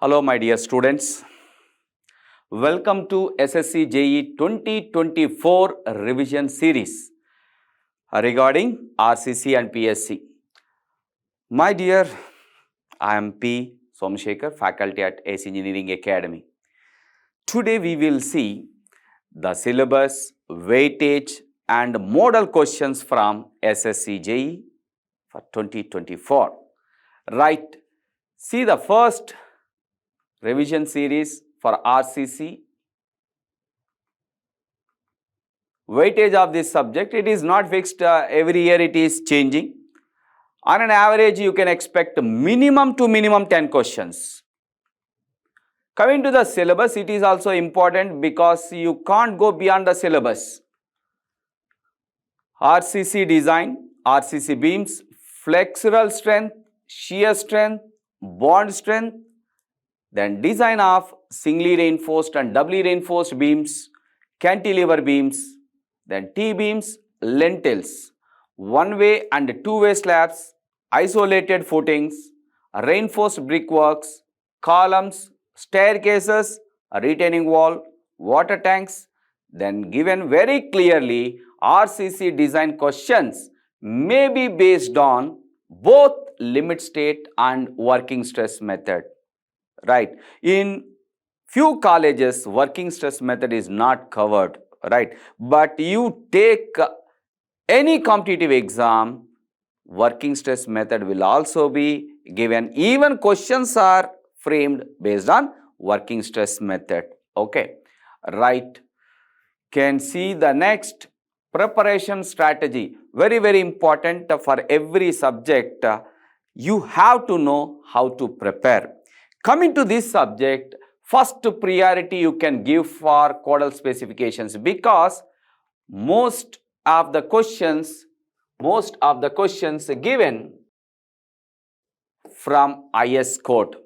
Hello, my dear students. Welcome to SSC JE 2024 revision series regarding RCC and PSC. My dear, I am P. Somasekhar, faculty at AC Engineering Academy. Today we will see the syllabus, weightage and model questions from SSC JE for 2024. Right. See the first revision series for RCC. Weightage of this subject, it is not fixed, every year it is changing. On an average, you can expect minimum to minimum 10 questions. Coming to the syllabus, it is also important because you can't go beyond the syllabus. RCC design, RCC beams, flexural strength, shear strength, bond strength, then design of singly reinforced and doubly reinforced beams, cantilever beams, then T-beams, lintels, one-way and two-way slabs, isolated footings, reinforced brickworks, columns, staircases, a retaining wall, water tanks. Then given very clearly, RCC design questions may be based on both limit state and working stress method. Right. In few colleges, working stress method is not covered, right? But you take any competitive exam, working stress method will also be given. Even questions are framed based on working stress method. Okay, right. Can see the next preparation strategy. Very important for every subject. You have to know how to prepare. Coming to this subject, first priority you can give for codal specifications because most of the questions given from IS code.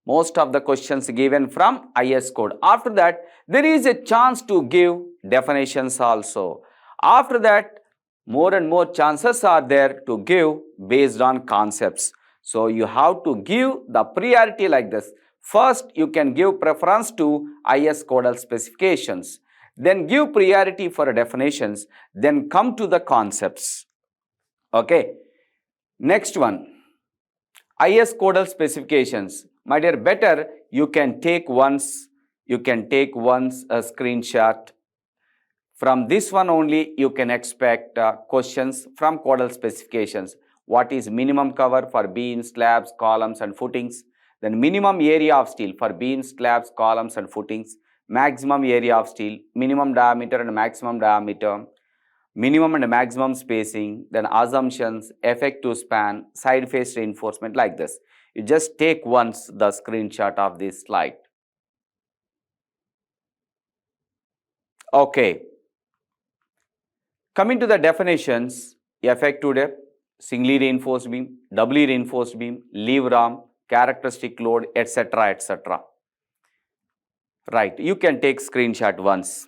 Most of the questions given from IS code. After that, there is a chance to give definitions also. After that, more and more chances are there to give based on concepts. So you have to give the priority like this. First, you can give preference to IS codal specifications. Then give priority for definitions. Then come to the concepts. Okay. Next one. IS codal specifications. My dear, better you can take once a screenshot. From this one only you can expect questions from codal specifications. What is minimum cover for beams, slabs, columns and footings? Then minimum area of steel for beams, slabs, columns and footings. Maximum area of steel, minimum diameter and maximum diameter, minimum and maximum spacing, then assumptions, effective span, side face reinforcement, like this. You just take once the screenshot of this slide. Okay. Coming to the definitions, effective depth, singly reinforced beam, doubly reinforced beam, lever arm, characteristic load, etc., etc. Right, you can take screenshot once.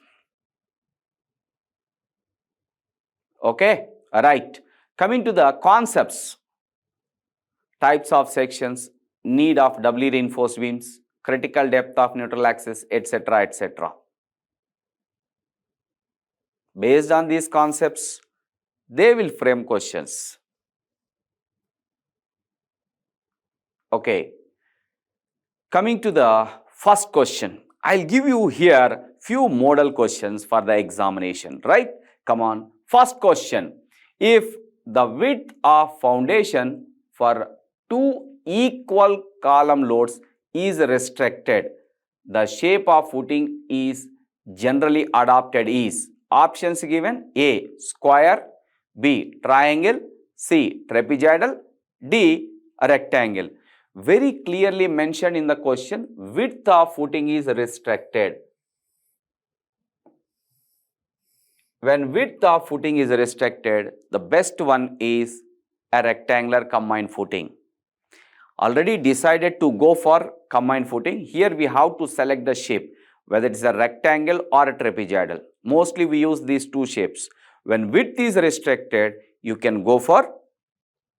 Okay, right. Coming to the concepts, types of sections, need of doubly reinforced beams, critical depth of neutral axis, etc., etc. Based on these concepts, they will frame questions. Okay, coming to the first question, I'll give you here few model questions for the examination, right? Come on, first question, if the width of foundation for two equal column loads is restricted, the shape of footing is generally adopted is, options given, A, square, B, triangle, C, trapezoidal, D, rectangle. Very clearly mentioned in the question, width of footing is restricted. When width of footing is restricted, the best one is a rectangular combined footing. Already decided to go for combined footing. Here we have to select the shape, whether it is a rectangle or a trapezoidal. Mostly we use these two shapes. When width is restricted, you can go for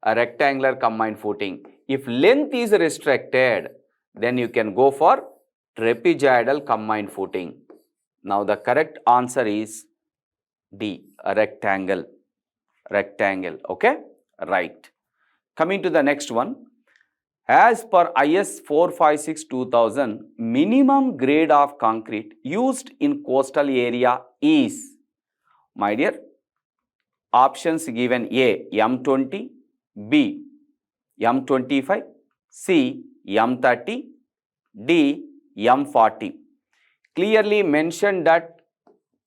a rectangular combined footing. If length is restricted, then you can go for trapezoidal combined footing. Now the correct answer is D, a rectangle. Rectangle, okay? Right. Coming to the next one. As per IS 456-2000, minimum grade of concrete used in coastal area is, my dear, options given: A, M20, B, M25, C, M30, D, M40. Clearly mentioned that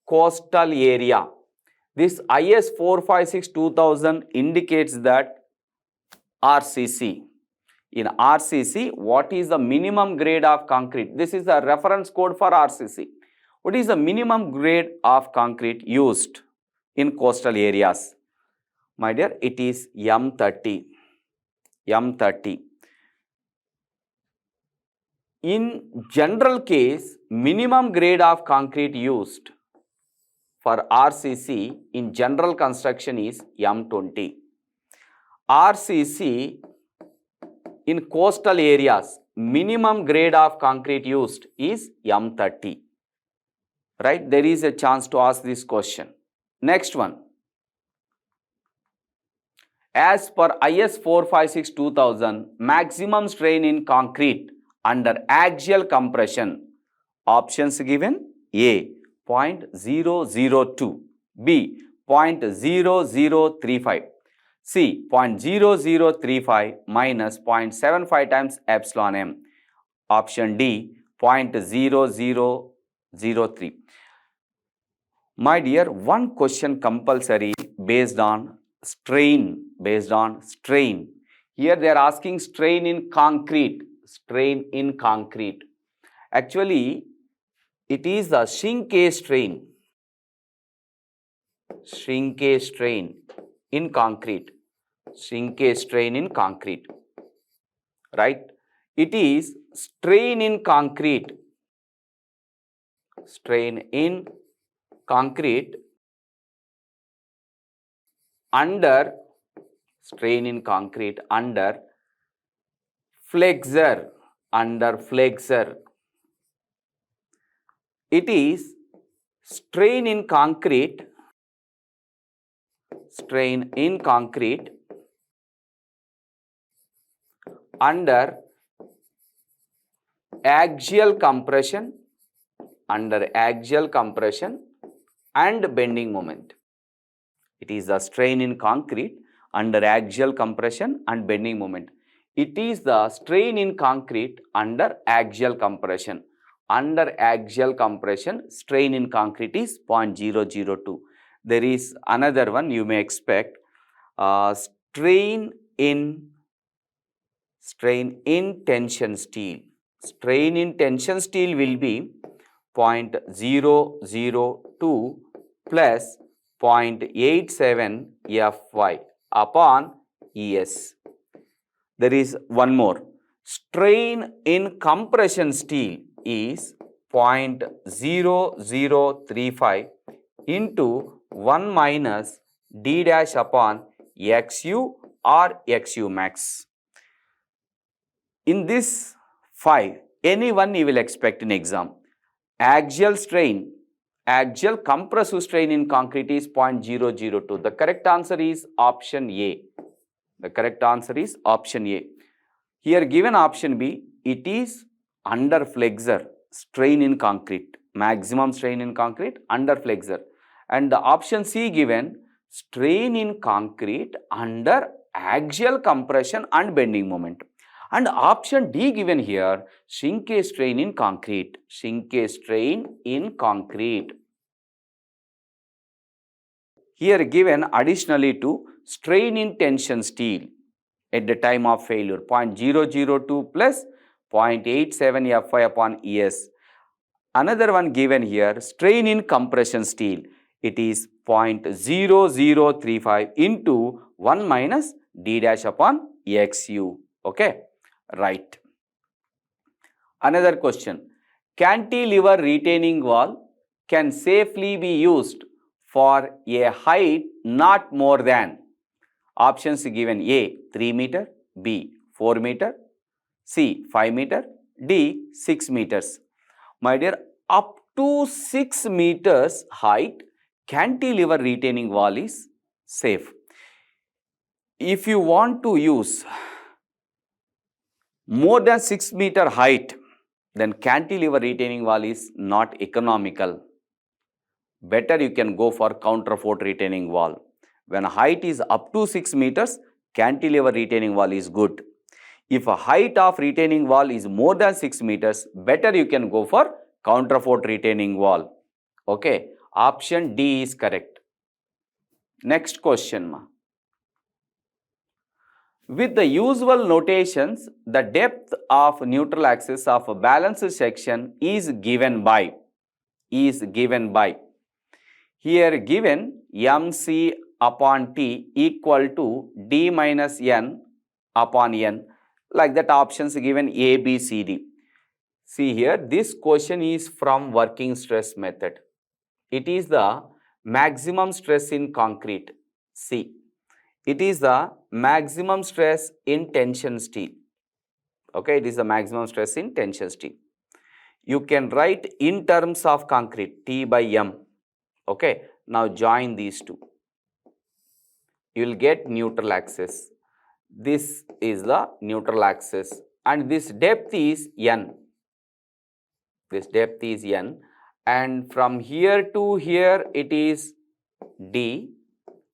coastal area. This IS 456-2000 indicates that RCC. In RCC, what is the minimum grade of concrete? This is the reference code for RCC. What is the minimum grade of concrete used in coastal areas? My dear, it is M30. M30. In general case, minimum grade of concrete used for RCC in general construction is M20. RCC in coastal areas, minimum grade of concrete used is M30. Right? There is a chance to ask this question. Next one. As per IS 456-2000, maximum strain in concrete under axial compression. Options given: A, 0.002, B, 0.0035, C, 0.0035 minus 0.75 times epsilon m. Option D, 0.0003. My dear, one question compulsory based on strain. Here they are asking strain in concrete. Actually, it is the shrinkage strain in concrete. Right? It is strain in concrete under flexure. It is strain in concrete under axial compression and bending moment. It is the strain in concrete under axial compression and bending moment. It is the strain in concrete under axial compression. Under axial compression, strain in concrete is 0.002. There is another one you may expect. Strain in tension steel. Strain in tension steel will be 0.002 plus 0.87 Fy upon Es. There is one more. Strain in compression steel is 0.0035 into 1 minus d dash upon xu or xu max. In this 5, any one you will expect in exam. Axial compressive strain in concrete is 0.002. The correct answer is option A. Here given option B, it is under flexure strain in concrete, maximum strain in concrete under flexure. And the option C given strain in concrete under axial compression and bending moment. And option D given here, shrinkage strain in concrete. Here given additionally to strain in tension steel at the time of failure, 0.002 plus 0.87 Fy upon Es. Another one given here, strain in compression steel. It is 0.0035 into 1 minus d dash upon xu. Okay, right. Another question. Cantilever retaining wall can safely be used for a height not more than. Options given: A, 3 meter, B, 4 meter, C, 5 meter, D 6 meters. My dear, up to 6 meters height, cantilever retaining wall is safe. If you want to use more than 6 meter height, then cantilever retaining wall is not economical. Better you can go for counterfort retaining wall. When height is up to 6 meters, cantilever retaining wall is good. If a height of retaining wall is more than 6 meters, better you can go for counterfort retaining wall. Okay, option D is correct. Next question, ma. With the usual notations, the depth of neutral axis of a balanced section is given by. Here given MC upon T equal to D minus N upon N. Like that, options given A, B, C, D. See here, this question is from working stress method. It is the maximum stress in concrete. C. It is the maximum stress in tension steel. Okay, it is the maximum stress in tension steel. You can write in terms of concrete, T by M. Okay, now join these two. You will get neutral axis. This is the neutral axis and this depth is N. This depth is N and from here to here it is D.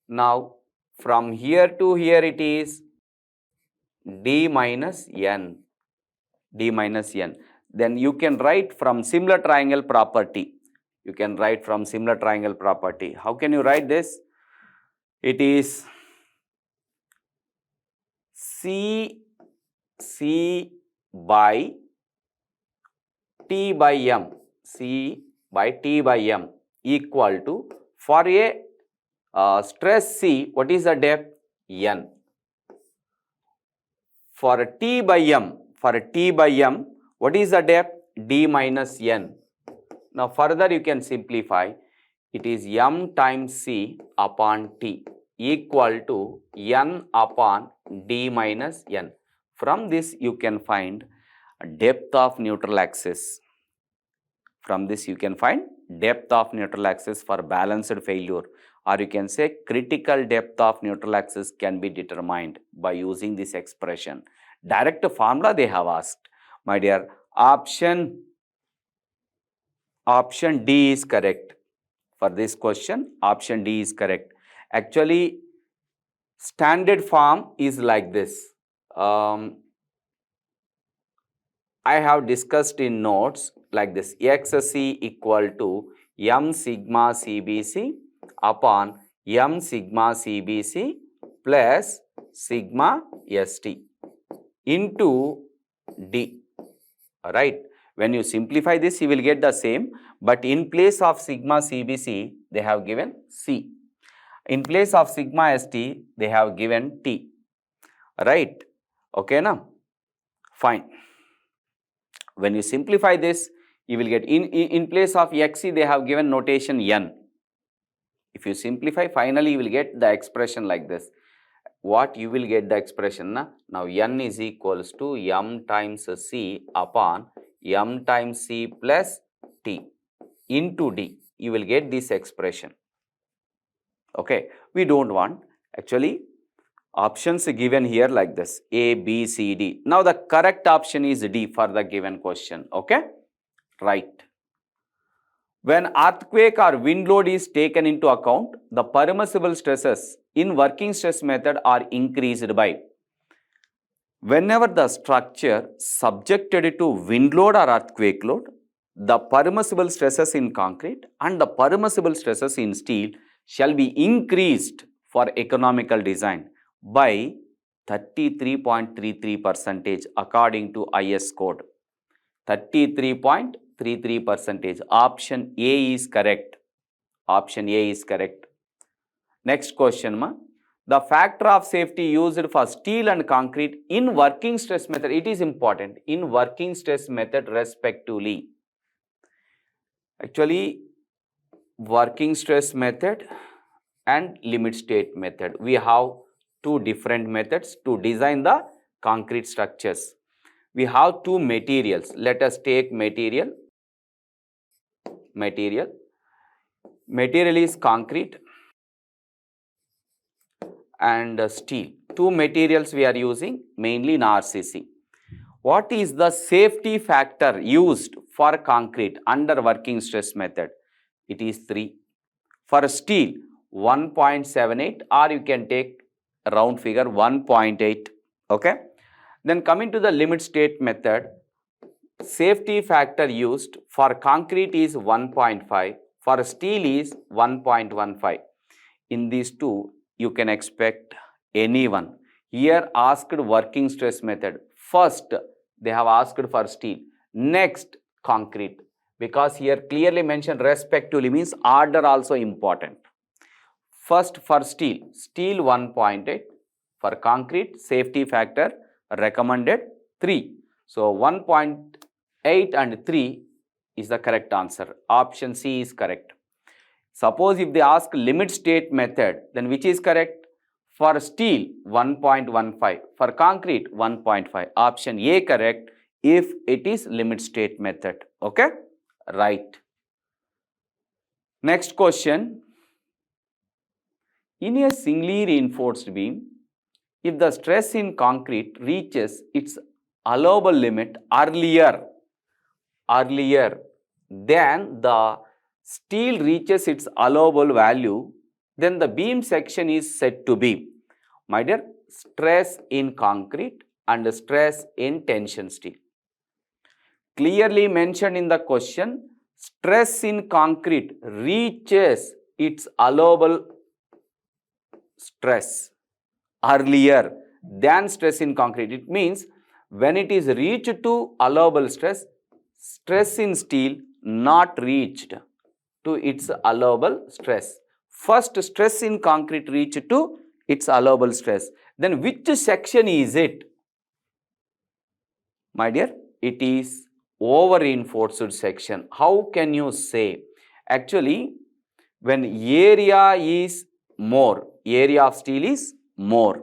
Now from here to here it is D minus N. D minus N. Then you can write from similar triangle property. You can write from similar triangle property. How can you write this? It is C by T by M. C by T by M equal to, for a stress C, what is the depth? N. For T by M, what is the depth? D minus N. Now further you can simplify. It is M times C upon T equal to N upon D minus N. From this you can find depth of neutral axis. From this you can find depth of neutral axis for balanced failure, or you can say critical depth of neutral axis can be determined by using this expression. Direct formula they have asked. My dear, option D is correct. For this question, option D is correct. Actually, standard form is like this. I have discussed in notes like this. XC equal to M sigma CBC upon M sigma CBC plus sigma ST into D. Alright. When you simplify this, you will get the same, but in place of sigma CBC, they have given C. In place of sigma ST, they have given T. Right? Okay, now? Fine. When you simplify this, you will get in place of XC, they have given notation N. If you simplify, finally you will get the expression like this. What you will get the expression? Now N is equals to M times C upon M times C plus T into D. You will get this expression. Okay, we don't want actually options given here like this, A, B, C, D. Now the correct option is D for the given question. Okay, right. When earthquake or wind load is taken into account, the permissible stresses in working stress method are increased by. Whenever the structure subjected to wind load or earthquake load, the permissible stresses in concrete and the permissible stresses in steel shall be increased for economical design by 33.33% according to IS code. 33.33%. Option A is correct. Option A is correct. Next question, ma. The factor of safety used for steel and concrete in working stress method, it is important, in working stress method respectively. Actually, working stress method and limit state method. We have two different methods to design the concrete structures. We have two materials. Let us take material. Material is concrete and steel. Two materials we are using mainly in RCC. What is the safety factor used for concrete under working stress method? It is 3. For steel, 1.78, or you can take a round figure 1.8. Okay. Then coming to the limit state method, safety factor used for concrete is 1.5, for steel is 1.15. In these two, you can expect anyone. Here asked working stress method. First, they have asked for steel. Next, concrete. Because here clearly mentioned respectively means order also important. First for steel 1.8. For concrete, safety factor recommended 3. So 1.8 and 3 is the correct answer. Option C is correct. Suppose if they ask limit state method, then which is correct? For steel 1.15, for concrete 1.5. Option A correct if it is limit state method. Okay, right. Next question. In a singly reinforced beam, if the stress in concrete reaches its allowable limit earlier than the steel reaches its allowable value, then the beam section is said to be, my dear, stress in concrete and stress in tension steel. Clearly mentioned in the question, stress in concrete reaches its allowable stress earlier than stress in concrete. It means when it is reached to allowable stress, stress in steel not reached to its allowable stress. First, stress in concrete reached to its allowable stress. Then which section is it? My dear, it is over reinforced section. How can you say? Actually, when area is more, area of steel is more.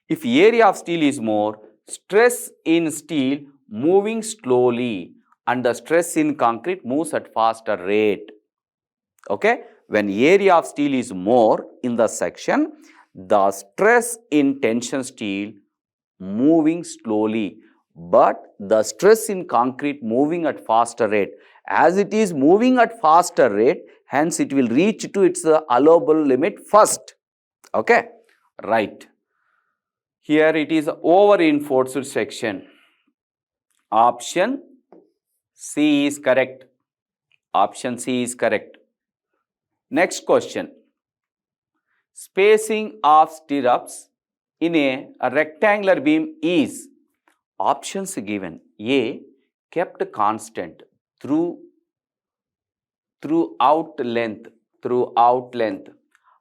If area of steel is more, stress in steel moving slowly and the stress in concrete moves at faster rate. Okay, when area of steel is more in the section, the stress in tension steel moving slowly, but the stress in concrete moving at faster rate. As it is moving at faster rate, hence it will reach to its allowable limit first. Okay, right. Here it is over reinforced section. Option C is correct. Option C is correct. Next question. Spacing of stirrups in a rectangular beam is, options given. A, kept constant throughout length.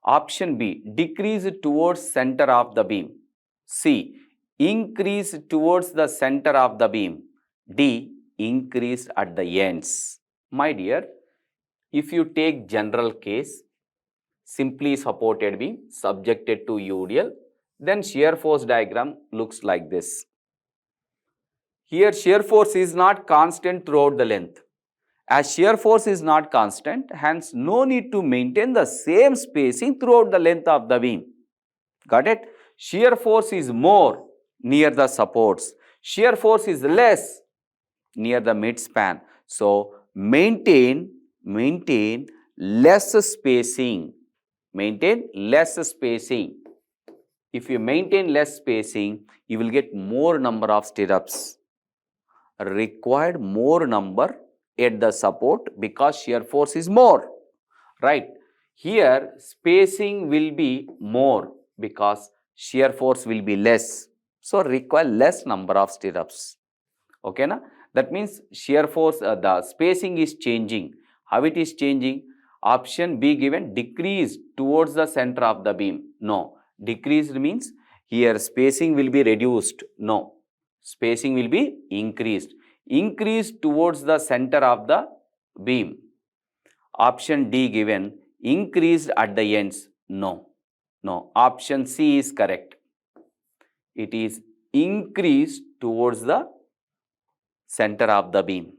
Option B, decreased towards center of the beam. C, increased towards the center of the beam. D, increased at the ends. My dear, if you take general case, simply supported beam subjected to UDL, then shear force diagram looks like this. Here shear force is not constant throughout the length. As shear force is not constant, hence no need to maintain the same spacing throughout the length of the beam. Got it? Shear force is more near the supports. Shear force is less near the midspan. So maintain less spacing. Maintain less spacing. If you maintain less spacing, you will get more number of stirrups. Required more number at the support because shear force is more. Right? Here spacing will be more because shear force will be less. So require less number of stirrups. Okay, na? That means shear force, the spacing is changing. How it is changing? Option B given, decreased towards the center of the beam. No. Decreased means here spacing will be reduced. No. Spacing will be increased. Increased towards the center of the beam. Option D given, increased at the ends. No. No. Option C is correct. It is increased towards the center of the beam.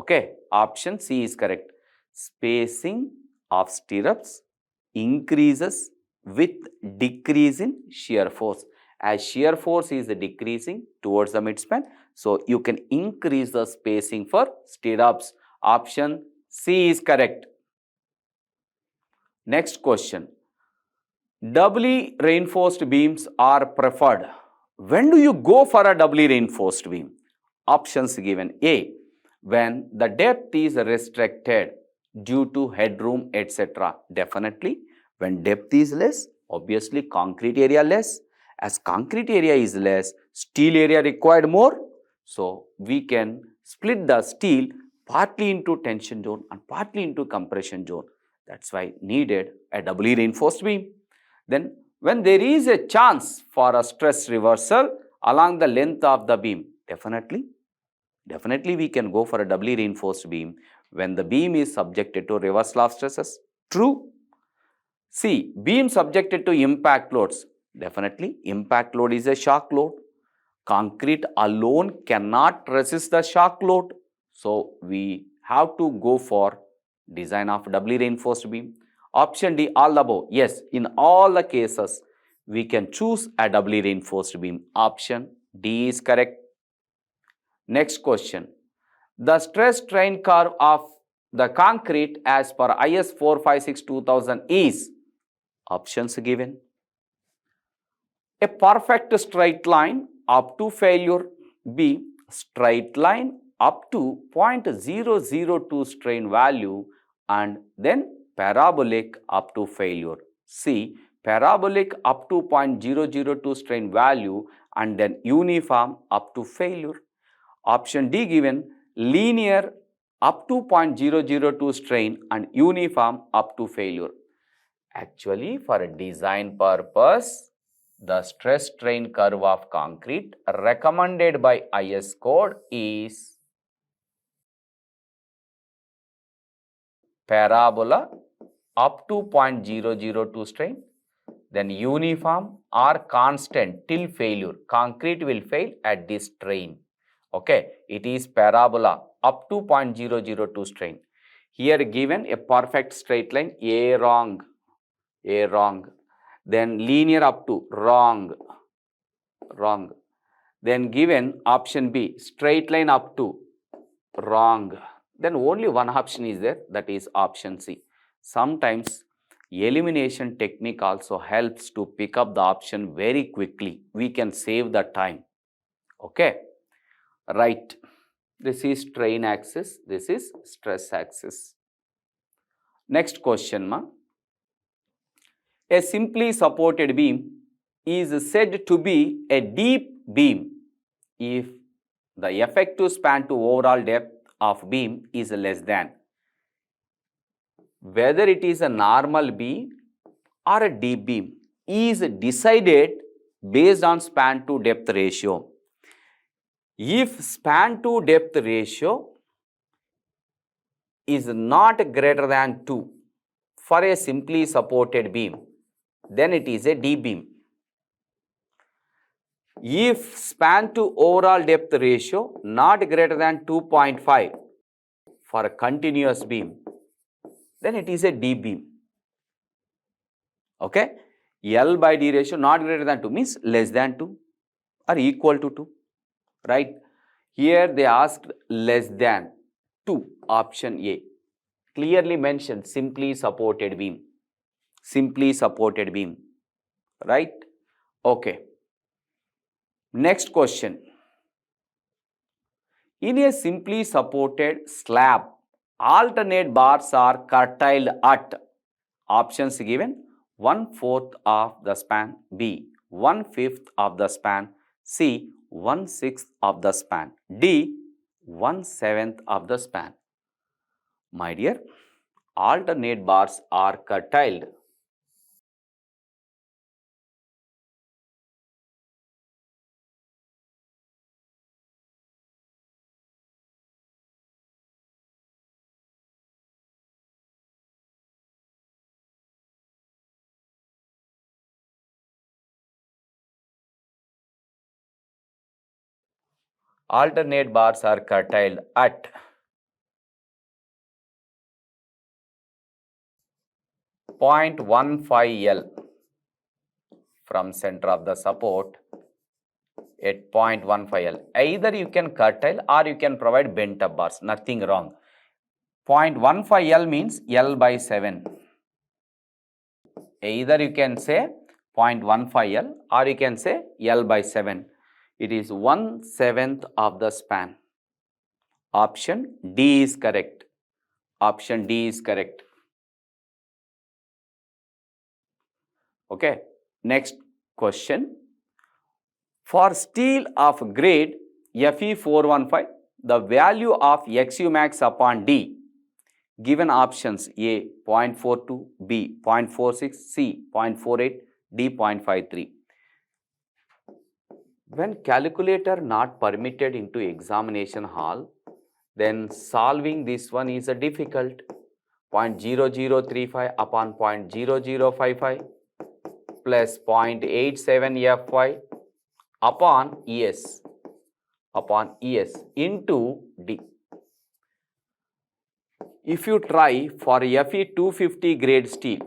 Okay, option C is correct. Spacing of stirrups increases with decrease in shear force. As shear force is decreasing towards the midspan, so you can increase the spacing for stirrups. Option C is correct. Next question. Doubly reinforced beams are preferred. When do you go for a doubly reinforced beam? Options given. A. When the depth is restricted due to headroom, etc. Definitely, when depth is less, obviously concrete area less. As concrete area is less, steel area required more. So, we can split the steel partly into tension zone and partly into compression zone. That's why needed a doubly reinforced beam. Then, when there is a chance for a stress reversal along the length of the beam, definitely we can go for a doubly reinforced beam when the beam is subjected to reversal of stresses. True. C. Beam subjected to impact loads. Definitely, impact load is a shock load. Concrete alone cannot resist the shock load. So, we have to go for design of doubly reinforced beam. Option D, all above. Yes, in all the cases, we can choose a doubly reinforced beam. Option D is correct. Next question. The stress strain curve of the concrete as per IS 456-2000 is, options given. A perfect straight line up to failure. B. Straight line up to 0.002 strain value and then parabolic up to failure. C. Parabolic up to 0.002 strain value and then uniform up to failure. Option D given, linear up to 0.002 strain and uniform up to failure. Actually, for a design purpose, the stress strain curve of concrete recommended by IS code is parabola up to 0.002 strain, then uniform or constant till failure. Concrete will fail at this strain. Okay, it is parabola up to 0.002 strain. Here given a perfect straight line, A wrong. Then linear up to, wrong. Then given option B, straight line up to, wrong. Then only one option is there, that is option C. Sometimes elimination technique also helps to pick up the option very quickly. We can save the time. Okay, right. This is strain axis, this is stress axis. Next question, ma. A simply supported beam is said to be a deep beam if the effective span to overall depth of beam is less than. Whether it is a normal beam or a deep beam is decided based on span to depth ratio. If span to depth ratio is not greater than 2 for a simply supported beam, then it is a deep beam. If span to overall depth ratio not greater than 2.5 for a continuous beam, then it is a deep beam. Okay, L by D ratio not greater than 2 means less than 2 or equal to 2, right? Here they asked less than 2, option A. Clearly mentioned simply supported beam, right? Okay. Next question. In a simply supported slab, alternate bars are curtailed at, options given, 1/4 of the span, B 1/5 of the span, C 1/6 of the span, D 1/7 of the span. My dear, alternate bars are curtailed Alternate bars are curtailed at 0.15 L from center of the support at 0.15 L. Either you can curtail or you can provide bent up bars, nothing wrong. 0.15 L means L by 7. Either you can say 0.15 L or you can say L by 7. It is 1/7 of the span. Option D is correct. Option D is correct. Okay. Next question. For steel of grade Fe415, the value of XU max upon D given options A 0.42, B 0.46, C 0.48, D 0.53. When calculator not permitted into examination hall, then solving this one is a difficult. 0.0035 upon 0.0055 plus 0.87 Fy upon ES into D. If you try for Fe250 grade steel,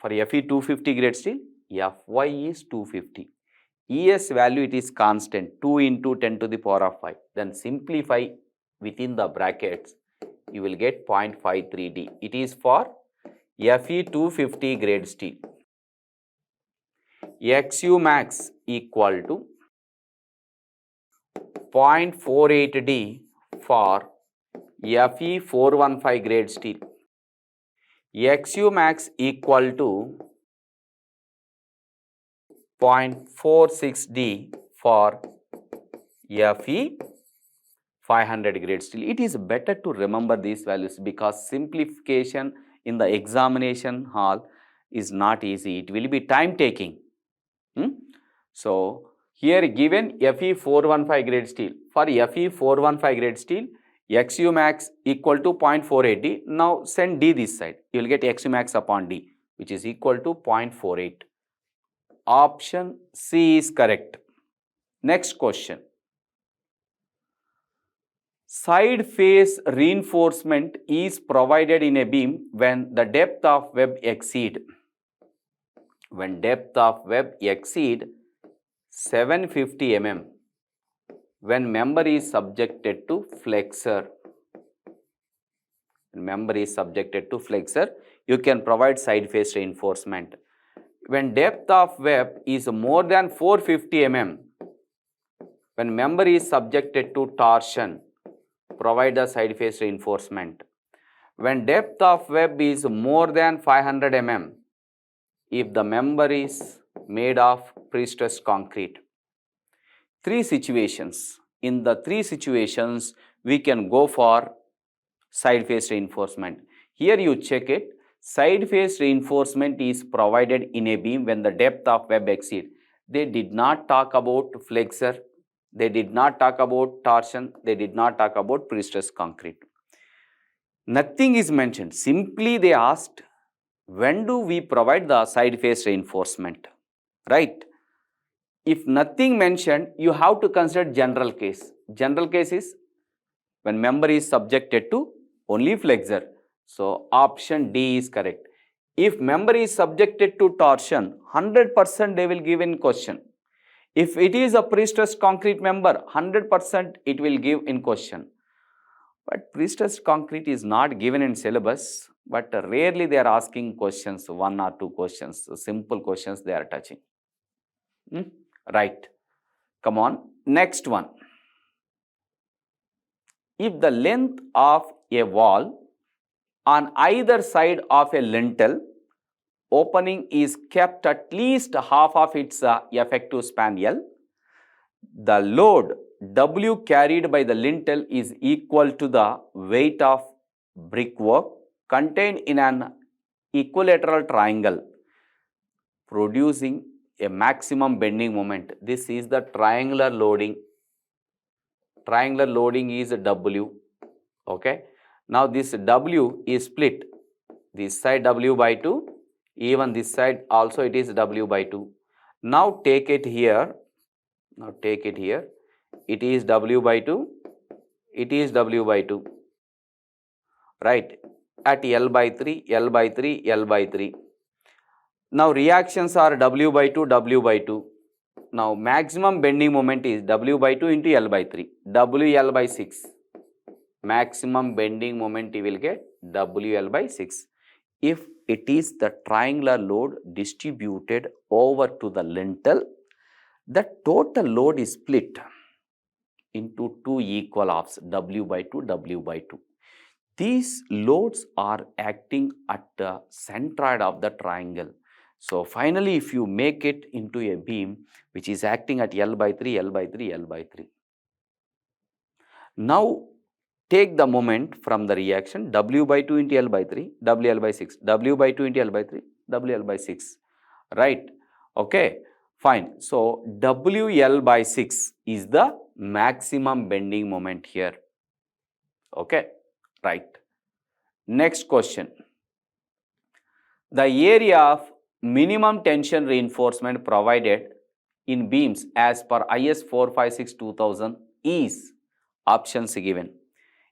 Fy is 250. ES value it is constant 2 into 10 to the power of 5. Then simplify within the brackets, you will get 0.53D. It is for Fe250 grade steel. XU max equal to 0.48D for Fe415 grade steel. XU max equal to 0.46D for Fe500 grade steel. It is better to remember these values because simplification in the examination hall is not easy. It will be time taking. So, here given Fe415 grade steel. For Fe415 grade steel, XU max equal to 0.48D. Now, send D this side. You will get XU max upon D, which is equal to 0.48. Option C is correct. Next question. Side face reinforcement is provided in a beam when the depth of web exceed 750 mm, when member is subjected to flexor. You can provide side face reinforcement. When depth of web is more than 450 mm, when member is subjected to torsion, provide the side face reinforcement. When depth of web is more than 500 mm, if the member is made of prestressed concrete. 3 situations. In the 3 situations, we can go for side face reinforcement. Here you check it. Side face reinforcement is provided in a beam when the depth of web exceeds. They did not talk about flexor. They did not talk about torsion. They did not talk about prestressed concrete. Nothing is mentioned. Simply they asked, when do we provide the side face reinforcement? Right? If nothing mentioned, you have to consider general case. General case is when member is subjected to only flexor. So, option D is correct. If member is subjected to torsion, 100% they will give in question. If it is a prestressed concrete member, 100% it will give in question. But prestressed concrete is not given in syllabus, but rarely they are asking questions, 1 or 2 questions, simple questions they are touching. Right. Come on. Next one. If the length of a wall on either side of a lintel opening is kept at least half of its effective span L, the load W carried by the lintel is equal to the weight of brickwork contained in an equilateral triangle, producing a maximum bending moment. This is the triangular loading. Triangular loading is W. Okay. Now this W is split. This side W by 2. Even this side also it is W by 2. Now take it here. it is W by 2, it is W by 2, right, at L by 3, L by 3, L by 3. Now reactions are W by 2, W by 2. Now maximum bending moment is W by 2 into L by 3, WL by 6. Maximum bending moment you will get WL by 6. If it is the triangular load distributed over to the lintel, the total load is split into two equal halves, W by 2, W by 2. These loads are acting at the centroid of the triangle. So finally, if you make it into a beam which is acting at L by 3, L by 3, L by 3. Now take the moment from the reaction W by 2 into L by 3, WL by 6, W by 2 into L by 3, WL by 6, right? Okay, fine. So WL by 6 is the maximum bending moment here. Okay, right. Next question. The area of minimum tension reinforcement provided in beams as per IS 456-2000 is options given.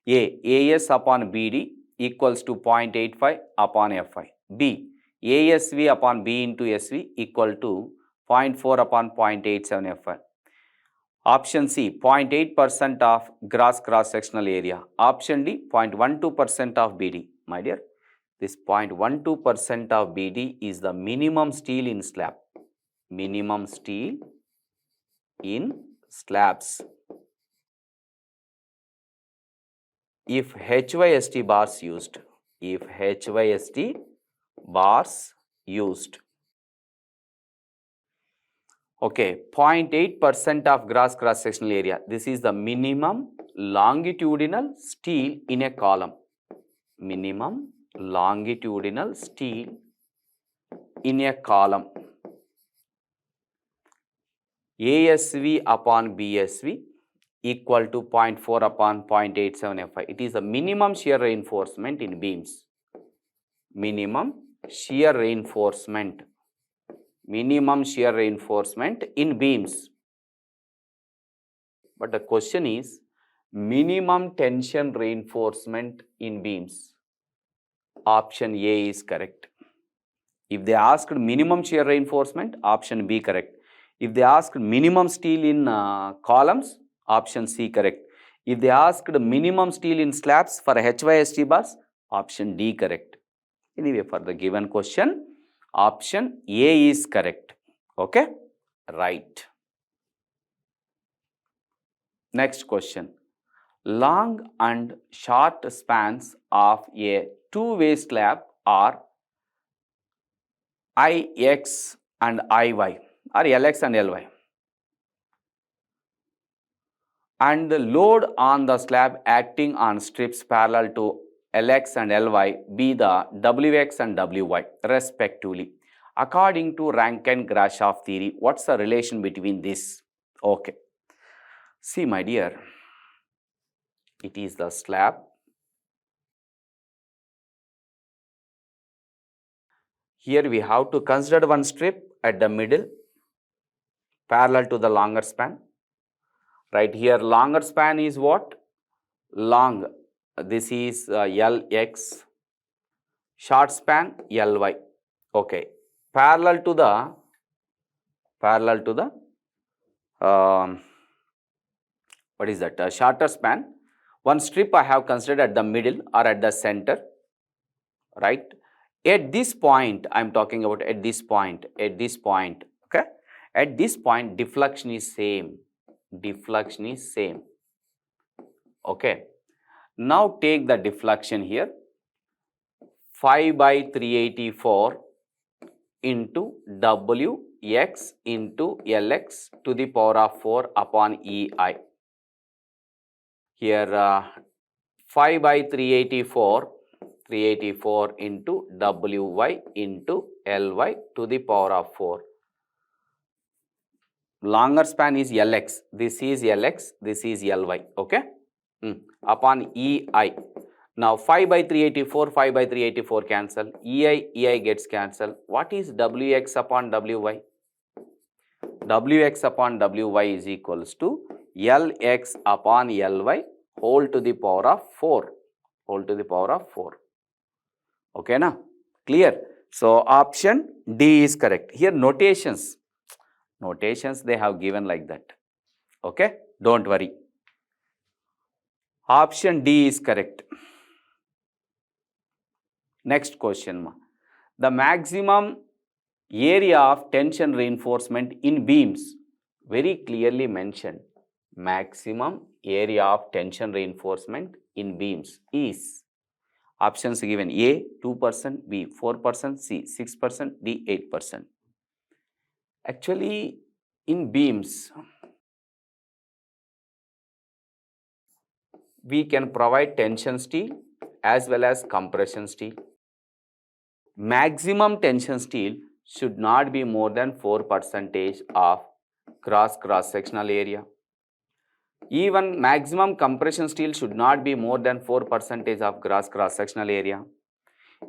A. AS upon BD equals to 0.85 upon Fi. B. ASV upon B into SV equal to 0.4 upon 0.87 Fi. Option C, 0.8% of gross cross-sectional area. Option D, 0.12% of BD. My dear, this 0.12% of BD is the minimum steel in slab. Minimum steel in slabs. If HYST bars used, if HYST bars used, okay, 0.8% of gross cross-sectional area. This is the minimum longitudinal steel in a column. Minimum longitudinal steel in a column. ASV upon BSV equal to 0.4 upon 0.87 Fi. It is the minimum shear reinforcement in beams. Minimum shear reinforcement. Minimum shear reinforcement in beams. But the question is minimum tension reinforcement in beams. Option A is correct. If they asked minimum shear reinforcement, option B correct. If they asked minimum steel in columns, option C correct. If they asked minimum steel in slabs for HYST bars, option D correct. Anyway, for the given question, option A is correct. Okay, right. Next question. Long and short spans of a two-way slab are IX and IY, or LX and LY. And the load on the slab acting on strips parallel to LX and LY be the WX and WY respectively. According to Rankine-Grashof theory, what's the relation between this? Okay. See, my dear, it is the slab. Here we have to consider one strip at the middle parallel to the longer span. Right here, longer span is what? Long. This is LX. Short span LY. Okay. Parallel to the what is that? Shorter span. One strip I have considered at the middle or at the center. Right. At this point, I am talking about at this point. Okay. At this point, deflection is same. Deflection is same. Okay. Now take the deflection here. 5 by 384 into Wx into Lx to the power of 4 upon EI. Here 5 by 384 into Wy into Ly to the power of 4. Longer span is Lx, this is Lx, this is Ly, okay, upon EI. Now 5 by 384 cancel, EI gets cancelled. What is Wx upon Wy? Wx upon Wy is equals to Lx upon Ly whole to the power of 4. Whole to the power of 4. Okay, na? Clear? So, option D is correct. Here notations they have given like that. Okay, don't worry. Option D is correct. Next question. The maximum area of tension reinforcement in beams, very clearly mentioned. Maximum area of tension reinforcement in beams is, options given: A 2%, B 4%, C 6%, D 8%. Actually, in beams, we can provide tension steel as well as compression steel. Maximum tension steel should not be more than 4% of gross cross-sectional area. Even maximum compression steel should not be more than 4% of gross cross-sectional area.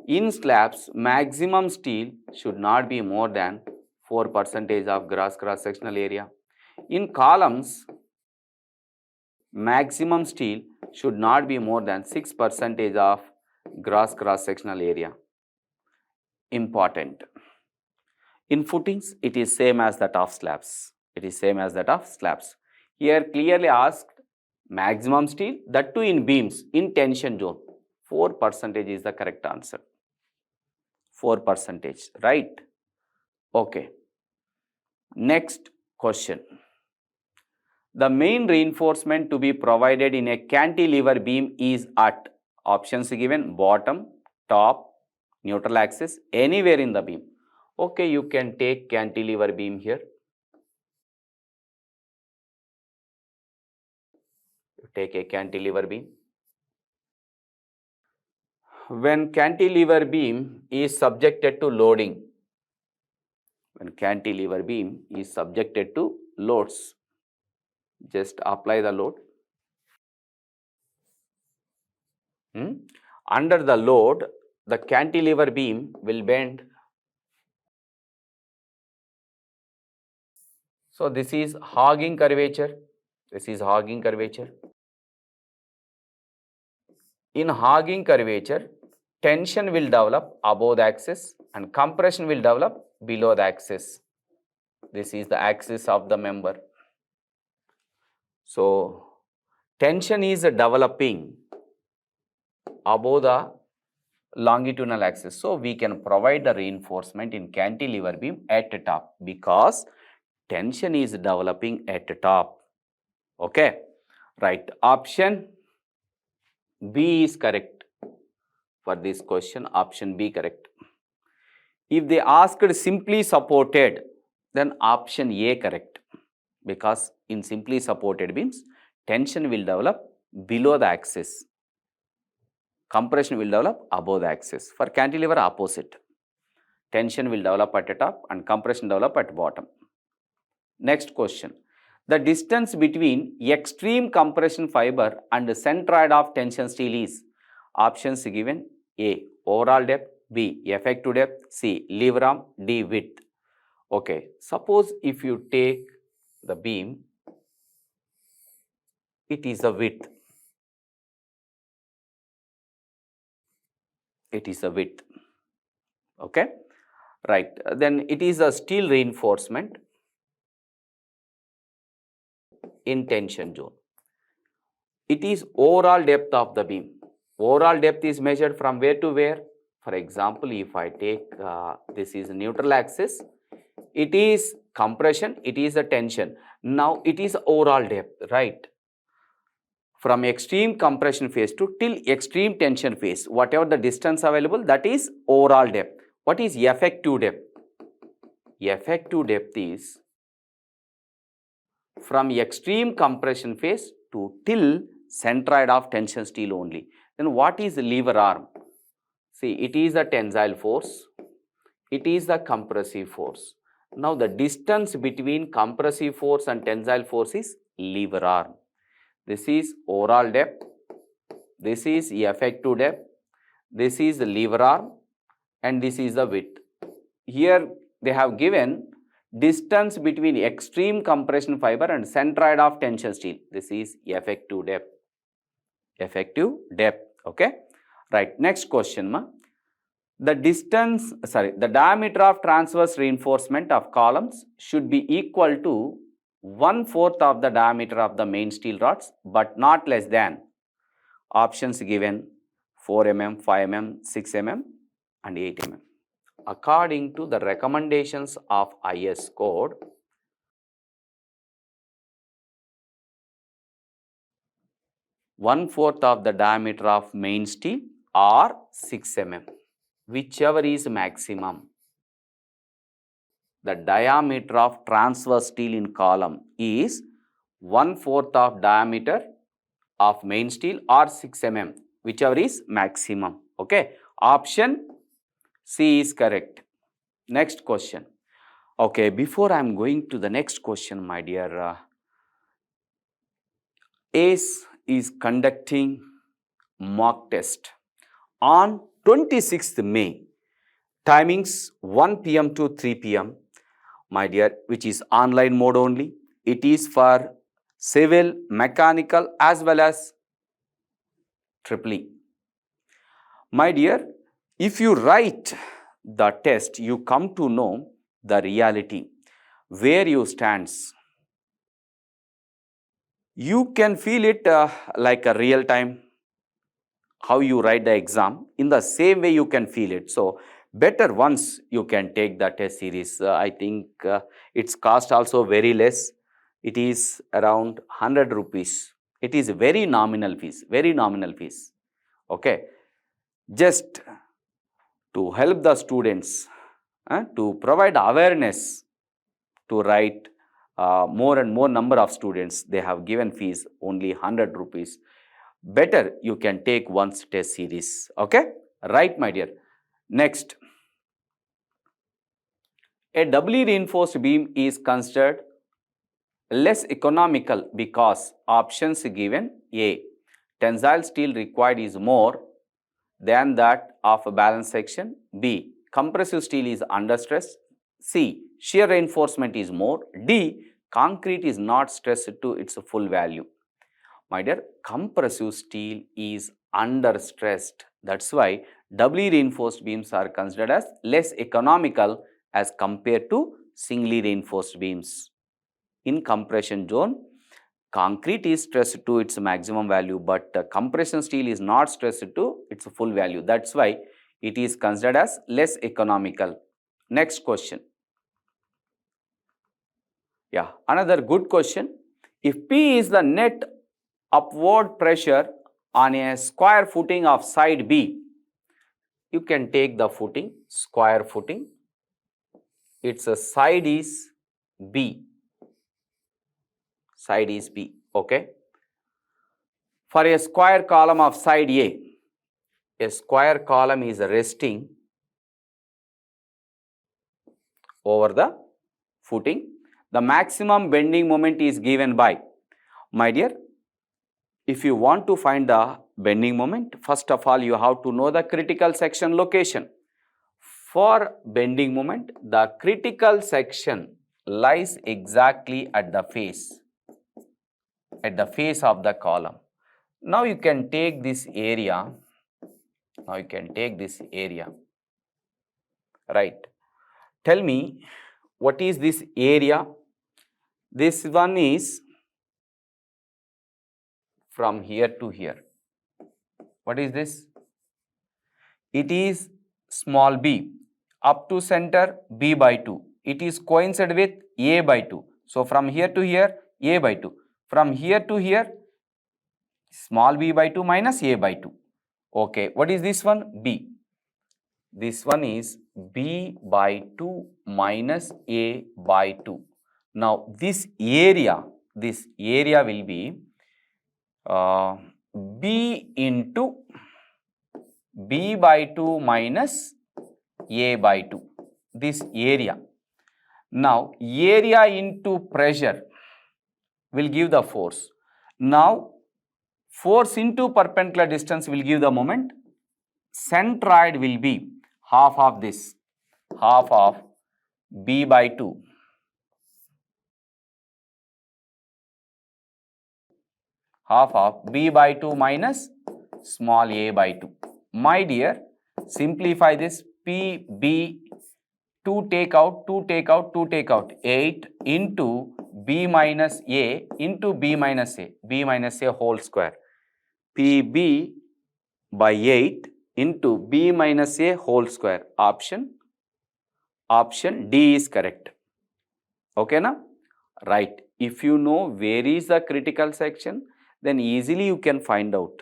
In slabs, maximum steel should not be more than 4% of gross cross-sectional area. In columns, maximum steel should not be more than 6% of gross cross-sectional area. Important. In footings, it is same as that of slabs. It is same as that of slabs. Here clearly asked maximum steel, that too in beams, in tension zone. 4% is the correct answer. 4%, right? Okay. Next question. The main reinforcement to be provided in a cantilever beam is at, options given: bottom, top, neutral axis, anywhere in the beam. Okay, you can take cantilever beam here. You take a cantilever beam. When cantilever beam is subjected to loading, when cantilever beam is subjected to loads, just apply the load. Under the load, the cantilever beam will bend. So, this is hogging curvature. This is hogging curvature. In hogging curvature, tension will develop above the axis and compression will develop below the axis. This is the axis of the member. So, tension is developing above the longitudinal axis. So, we can provide the reinforcement in cantilever beam at the top because tension is developing at the top. Okay, right. Option B is correct for this question. Option B correct. If they asked simply supported, then option A correct, because in simply supported beams, tension will develop below the axis, compression will develop above the axis. For cantilever, opposite. Tension will develop at the top and compression develop at bottom. Next question. The distance between extreme compression fiber and the centroid of tension steel is, options given: A overall depth, B effective depth, C lever arm, D width. Okay, suppose if you take the beam, it is a width. It is a width. Okay, right. Then it is a steel reinforcement in tension zone. It is overall depth of the beam. Overall depth is measured from where to where? For example, if I take this is neutral axis, it is compression, it is a tension. Now it is overall depth, right? From extreme compression phase to till extreme tension phase, whatever the distance available, that is overall depth. What is effective depth? Effective depth is from extreme compression phase to till centroid of tension steel only. Then what is the lever arm? See, it is the tensile force, it is the compressive force. Now the distance between compressive force and tensile force is lever arm. This is overall depth, this is effective depth, this is the lever arm, and this is the width. Here they have given distance between extreme compression fiber and centroid of tension steel. This is effective depth. Effective depth. Okay. Right. Next question, ma. The diameter of transverse reinforcement of columns should be equal to 1/4 of the diameter of the main steel rods, but not less than. Options given: 4 mm, 5 mm, 6 mm and 8 mm. According to the recommendations of IS code, one-fourth of the diameter of main steel or 6 mm, whichever is maximum. The diameter of transverse steel in column is 1/4 of diameter of main steel or 6 mm, whichever is maximum. Okay. Option C is correct. Next question. Okay, before I am going to the next question, my dear, ACE is conducting mock test on 26th May, timings 1 p.m. to 3 p.m. my dear, which is online mode only. It is for civil, mechanical as well as EEE. My dear, if you write the test, you come to know the reality, where you stands. You can feel it like a real time, how you write the exam. In the same way you can feel it. So, better once you can take the test series. I think its cost also very less. It is around 100 rupees. It is very nominal fees, very nominal fees. Okay. Just to help the students, to provide awareness, to write more and more number of students, they have given fees only 100 rupees. Better you can take once test series. Okay. Right, my dear. Next. A doubly reinforced beam is considered less economical because options given: A, tensile steel required is more than that of a balance section; B, compressive steel is under stress; C, shear reinforcement is more; D, concrete is not stressed to its full value. My dear, compressive steel is under stressed. That's why doubly reinforced beams are considered as less economical as compared to singly reinforced beams. In compression zone, concrete is stressed to its maximum value, but compression steel is not stressed to its full value. That's why it is considered as less economical. Next question. Yeah, another good question. If P is the net upward pressure on a square footing of side B, you can take the footing, square footing. Its side is B. Side is B. Okay. For a square column of side a square column is resting over the footing. The maximum bending moment is given by, my dear, if you want to find the bending moment, first of all you have to know the critical section location. For bending moment, the critical section lies exactly at the face of the column. Now you can take this area, right. Tell me, what is this area? This one is from here to here. What is this? It is small b up to center b by 2. It is coincide with a by 2. So from here to here a by 2. From here to here small b by 2 minus a by 2. Okay, what is this one? B. This one is b by 2 minus a by 2. Now this area will be b into b by 2 minus a by 2. This area. Now area into pressure will give the force. Now force into perpendicular distance will give the moment. Centroid will be half of this, half of b by 2 half of B by 2 minus small a by 2. My dear, simplify this. PB, 2 take out, 2 take out, 2 take out, 8 into B minus A into B minus A whole square. PB by 8 into B minus A whole square. Option D is correct. Okay na? Right. If you know where is the critical section, then easily you can find out.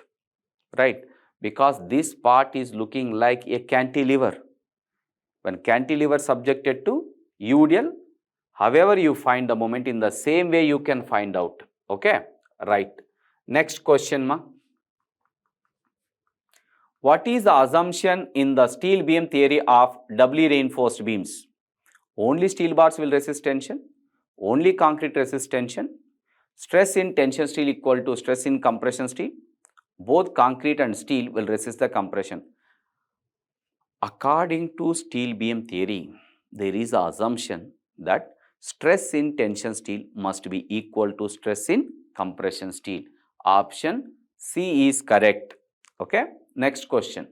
Right. Because this part is looking like a cantilever. When cantilever subjected to UDL, however you find the moment, in the same way you can find out. Okay. Right. Next question, ma. What is the assumption in the steel beam theory of doubly reinforced beams? Only steel bars will resist tension, only concrete resist tension, stress in tension steel equal to stress in compression steel, both concrete and steel will resist the compression. According to steel beam theory, there is an assumption that stress in tension steel must be equal to stress in compression steel. Option C is correct. Okay. Next question.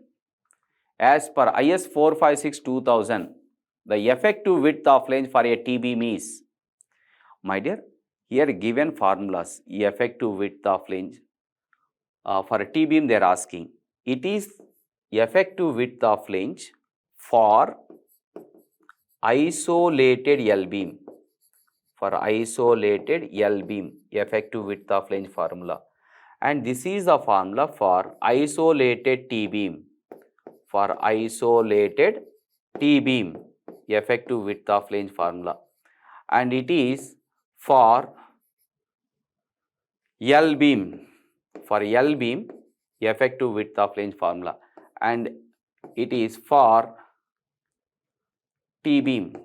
As per IS 456-2000, the effective width of flange for a T-beam is, my dear, here given formulas, effective width of flange for a T-beam they are asking. It is effective width of flange for isolated L-beam. For isolated L-beam, effective width of flange formula. And this is the formula for isolated T-beam. For isolated T-beam, effective width of flange formula. And it is for L-beam. For L-beam, effective width of flange formula. And it is for T-beam.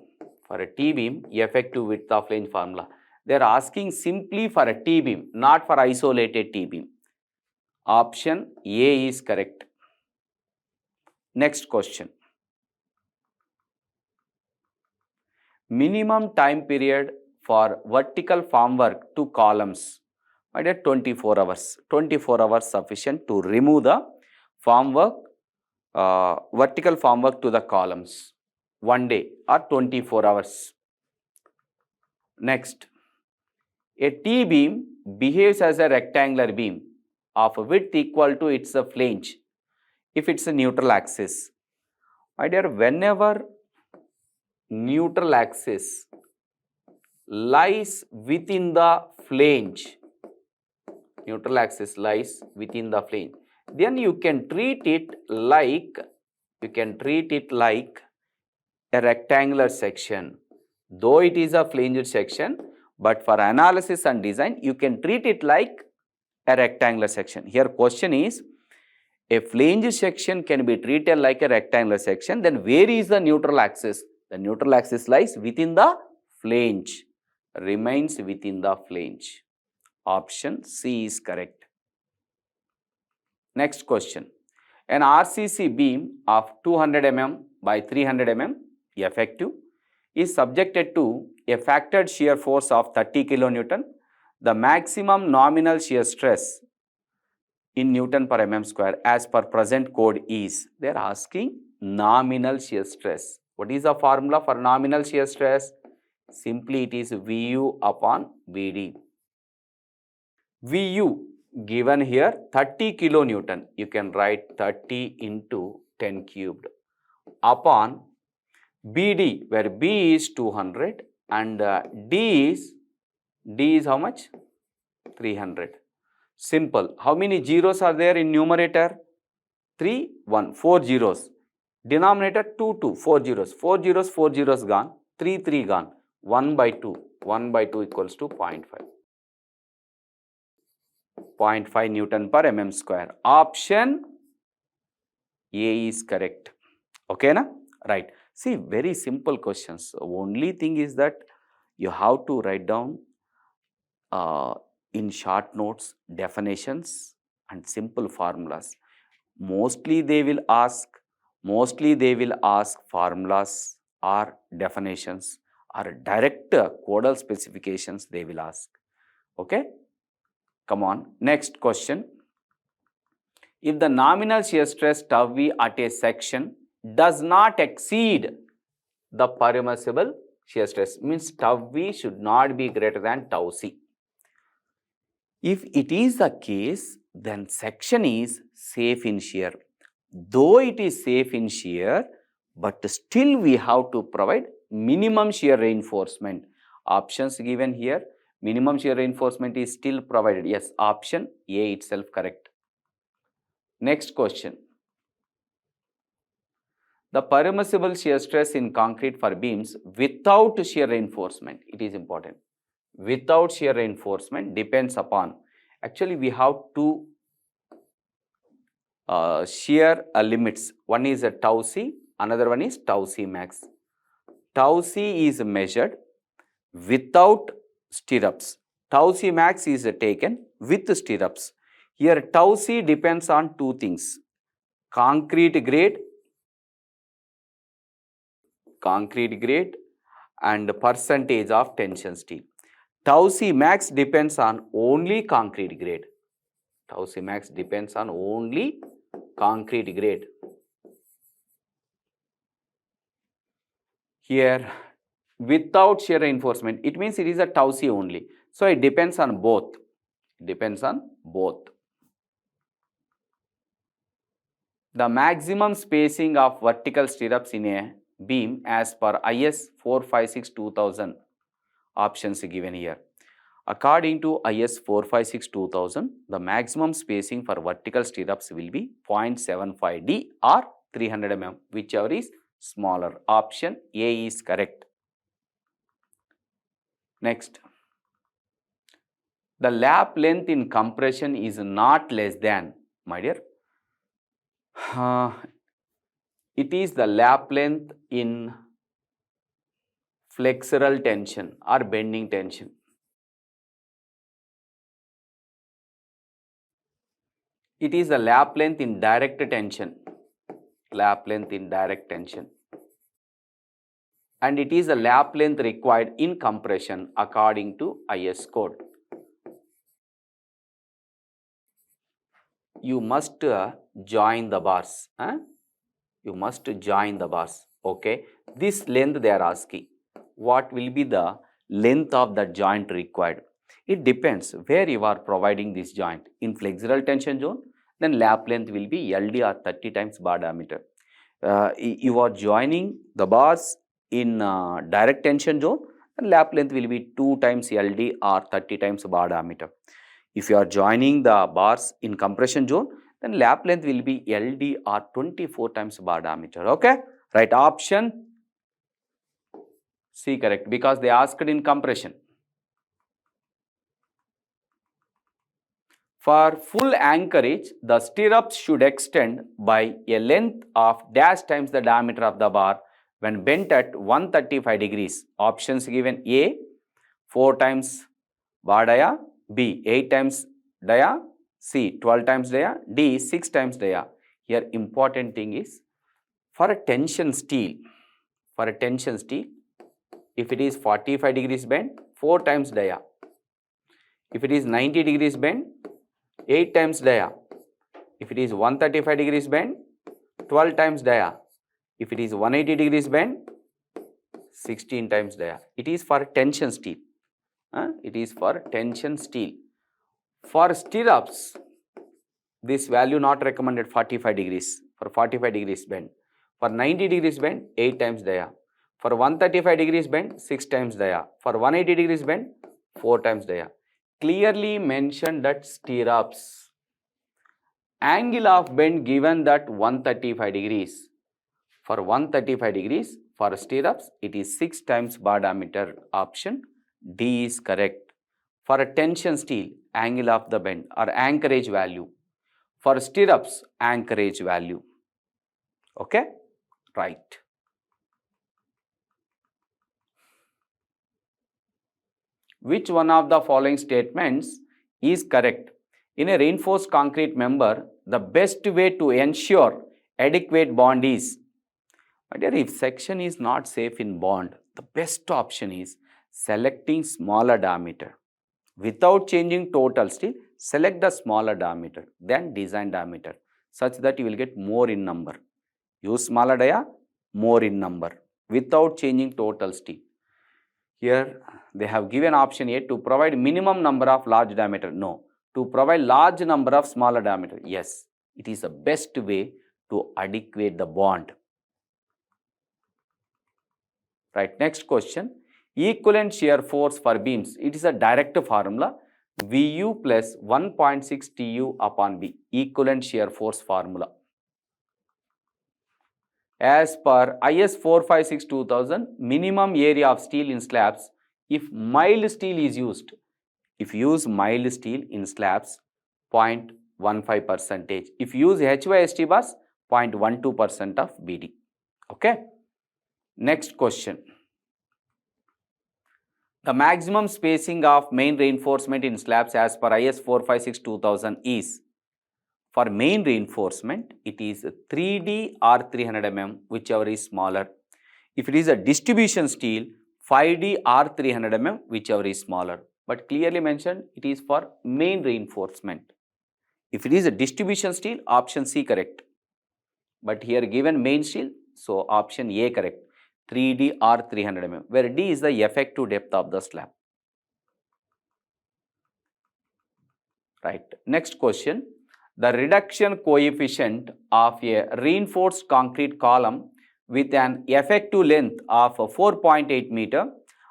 For a T-beam, effective width of flange formula. They are asking simply for a T-beam, not for isolated T-beam. Option A is correct. Next question. Minimum time period for vertical formwork to columns. My dear, 24 hours. 24 hours sufficient to remove the formwork, vertical formwork to the columns. 1 day or 24 hours. Next. A T-beam behaves as a rectangular beam of width equal to its flange if it's a neutral axis. My dear, whenever neutral axis lies within the flange, neutral axis lies within the flange, then you can treat it like a rectangular section. Though it is a flanged section, but for analysis and design, you can treat it like a rectangular section. Here question is, a flanged section can be treated like a rectangular section, then where is the neutral axis? The neutral axis lies within the flange, remains within the flange. Option C is correct. Next question. An RCC beam of 200 mm by 300 mm effective is subjected to a factored shear force of 30 kN. The maximum nominal shear stress in Newton per mm square as per present code is, they are asking nominal shear stress. What is the formula for nominal shear stress? Simply it is Vu upon Vd. Vu given here 30 kilonewton, you can write 30 into 10 cubed upon Bd, where B is 200 and D is how much? 300. Simple. How many zeros are there in numerator? 3, 1, 4 zeros. Denominator 2, 2, 4 zeros. 4 zeros, 4 zeros gone. 3, 3 gone. 1 by 2. 1 by 2 equals to 0.5. 0.5 Newton per mm square. Option A is correct. Okay, na? Right. See, very simple questions. Only thing is that you have to write down in short notes definitions and simple formulas. Mostly they will ask formulas or definitions or direct codal specifications they will ask. Okay. Come on, next question. If the nominal shear stress tau V at a section does not exceed the permissible shear stress, means tau V should not be greater than tau C. If it is the case, then section is safe in shear. Though it is safe in shear, but still we have to provide minimum shear reinforcement. Options given here, minimum shear reinforcement is still provided. Yes, option A itself correct. Next question. The permissible shear stress in concrete for beams without shear reinforcement, it is important. Without shear reinforcement depends upon, actually we have two shear limits. One is a tau C, another one is tau C max. Tau C is measured without stirrups. Tau C max is taken with stirrups. Here tau C depends on two things: concrete grade and percentage of tension steel. Tau C max depends on only concrete grade. Tau C max depends on only concrete grade. Here without shear reinforcement, it means it is a tau C only. So it depends on both. The maximum spacing of vertical stirrups in a beam as per IS 456-2000, options given here. According to IS 456-2000, the maximum spacing for vertical stirrups will be 0.75 D or 300 mm, whichever is smaller. Option A is correct. Next, the lap length in compression is not less than, my dear, it is the lap length in flexural tension or bending tension. It is the lap length in direct tension. And it is the lap length required in compression according to IS code. You must join the bars. Okay. This length they are asking. What will be the length of the joint required? It depends where you are providing this joint. In flexural tension zone, then lap length will be LD or 30 times bar diameter. You are joining the bars in direct tension zone, then lap length will be 2 times LD or 30 times bar diameter. If you are joining the bars in compression zone, then lap length will be LD or 24 times bar diameter. Okay, right, option C correct, because they asked in compression. For full anchorage, the stirrups should extend by a length of dash times the diameter of the bar when bent at 135 degrees. Options given: A, 4 times bar dia, B, 8 times dia, C, 12 times dia, D, 6 times dia. Here important thing is, for a tension steel, if it is 45 degrees bend, 4 times dia. If it is 90 degrees bend, 8 times dia. If it is 135 degrees bend, 12 times dia. If it is 180 degrees bend, 16 times dia. It is for tension steel. For stirrups, this value not recommended 45 degrees. For 45 degrees bend. For 90 degrees bend, 8 times dia. For 135 degrees bend, 6 times dia. For 180 degrees bend, 4 times dia. Clearly mentioned that stirrups, angle of bend given that 135 degrees. For 135 degrees, for stirrups, it is 6 times bar diameter. Option D is correct. For a tension steel, angle of the bend or anchorage value. For stirrups, anchorage value. Okay, right. Which one of the following statements is correct? In a reinforced concrete member, the best way to ensure adequate bond is, my dear, if section is not safe in bond, the best option is selecting smaller diameter. without changing total steel, select the smaller diameter than design diameter such that you will get more in number. Use smaller dia, more in number without changing total steel. Here they have given option A to provide minimum number of large diameter. No. To provide large number of smaller diameter. Yes. It is the best way to adequate the bond. Right. Next question. Equivalent shear force for beams. It is a direct formula. VU plus 1.6 TU upon B. Equivalent shear force formula. As per IS 456-2000, minimum area of steel in slabs, if mild steel is used, if use mild steel in slabs, 0.15%. If use HYST bars, 0.12% of BD. Okay. Next question. The maximum spacing of main reinforcement in slabs as per IS 456-2000 is, for main reinforcement, it is 3D or 300 mm, whichever is smaller. If it is a distribution steel, 5D or 300 mm, whichever is smaller. But clearly mentioned, it is for main reinforcement. If it is a distribution steel, option C correct. But here given main steel, so option A correct. 3D or 300 mm, where D is the effective depth of the slab. Right. Next question. The reduction coefficient of a reinforced concrete column with an effective length of 4.8 meter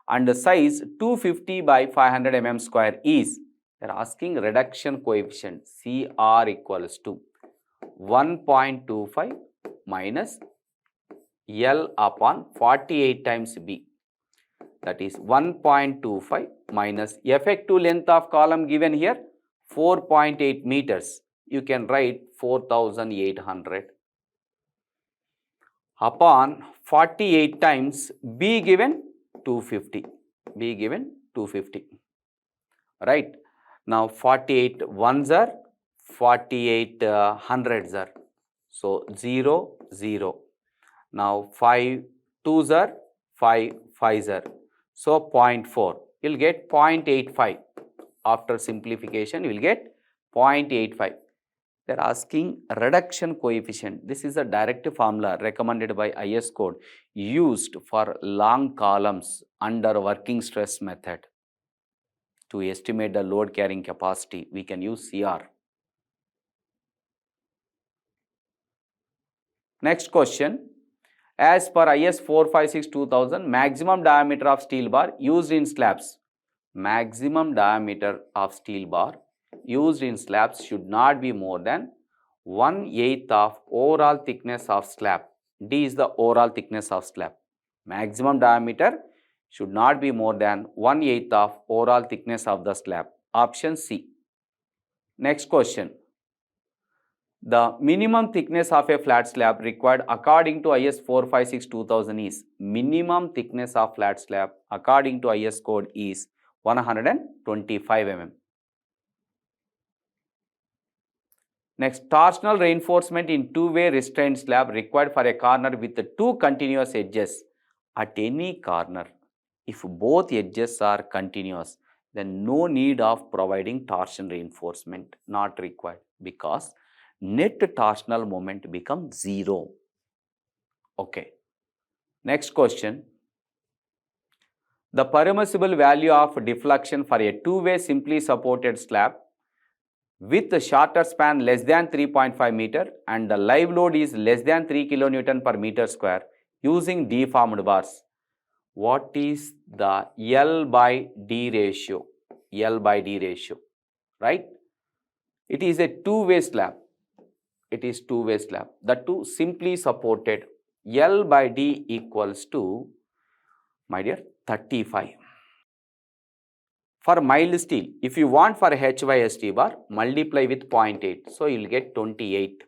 and size 250 by 500 mm square is, they are asking reduction coefficient CR equals to 1.25 minus L upon 48 times B. That is 1.25 minus effective length of column given here 4.8 meters. You can write 4800 upon 48 times B given 250. B given 250. Right. Now 48 ones are 48 hundreds are. So 0, 0. Now 5 twos are 5 fives are. So 0.4. You will get 0.85. After simplification, you will get 0.85. They are asking reduction coefficient. This is a direct formula recommended by IS code used for long columns under working stress method. To estimate the load carrying capacity, we can use CR. Next question. As per IS 456-2000, maximum diameter of steel bar used in slabs. Maximum diameter of steel bar used in slabs should not be more than 1/8 of overall thickness of slab. D is the overall thickness of slab. Maximum diameter should not be more than 1/8 of overall thickness of the slab. Option C. Next question. The minimum thickness of a flat slab required according to IS 456-2000 is, minimum thickness of flat slab according to IS code is 125 mm. Next, torsional reinforcement in two-way restrained slab required for a corner with two continuous edges at any corner. If both edges are continuous, then no need of providing torsion reinforcement, not required, because net torsional moment becomes 0. Okay. Next question. The permissible value of deflection for a two-way simply supported slab with a shorter span less than 3.5 meter and the live load is less than 3 kN per meter square using deformed bars. What is the L by D ratio? L by D ratio, right? It is a two-way slab. It is two-way slab. The two simply supported. L by D equals to, my dear, 35. For mild steel, if you want for HYST bar, multiply with 0.8. So, you will get 28.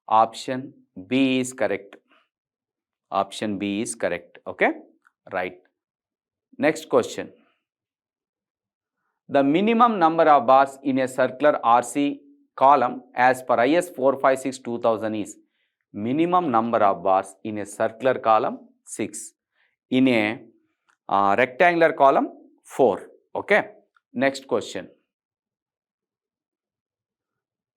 Option B is correct. Option B is correct. Okay. Right. Next question. The minimum number of bars in a circular RC column as per IS 456-2000 is, minimum number of bars in a circular column 6, in a rectangular column 4. Okay. Next question.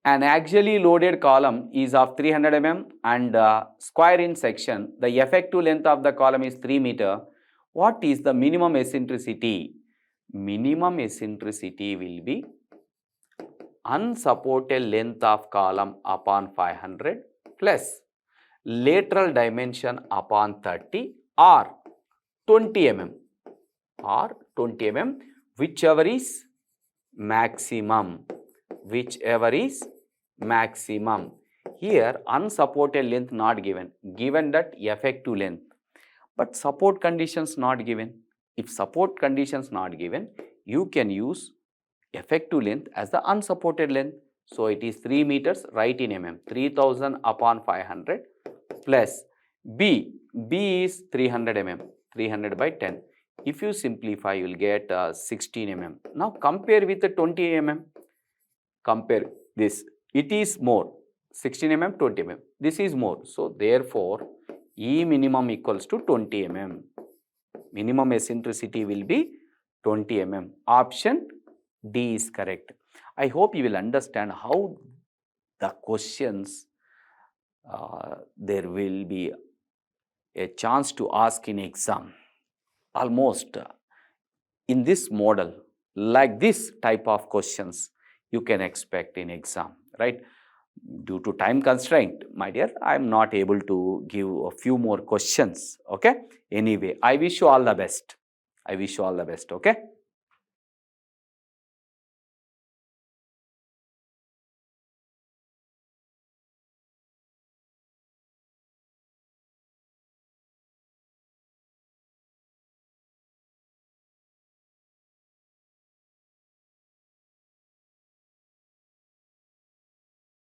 An axially loaded column is of 300 mm and square in section. The effective length of the column is 3 meter. What is the minimum eccentricity? Minimum eccentricity will be unsupported length of column upon 500 plus lateral dimension upon 30 or 20 mm or 20 mm, whichever is maximum. Whichever is maximum. Here unsupported length not given, given that effective length, but support conditions not given. If support conditions not given, you can use effective length as the unsupported length. So it is 3 meters, write in mm, 3000 upon 500 plus B is 300 mm, 300 by 10. If you simplify, you will get 16 mm. Now compare with the 20 mm. Compare this, it is more, 16 mm, 20 mm, this is more. So therefore, E minimum equals to 20 mm. Minimum eccentricity will be 20 mm. Option D is correct. I hope you will understand how the questions there will be a chance to ask in exam. Almost in this model, like this type of questions you can expect in exam, right? Due to time constraint, my dear, I am not able to give a few more questions, okay? Anyway, I wish you all the best. I wish you all the best, okay?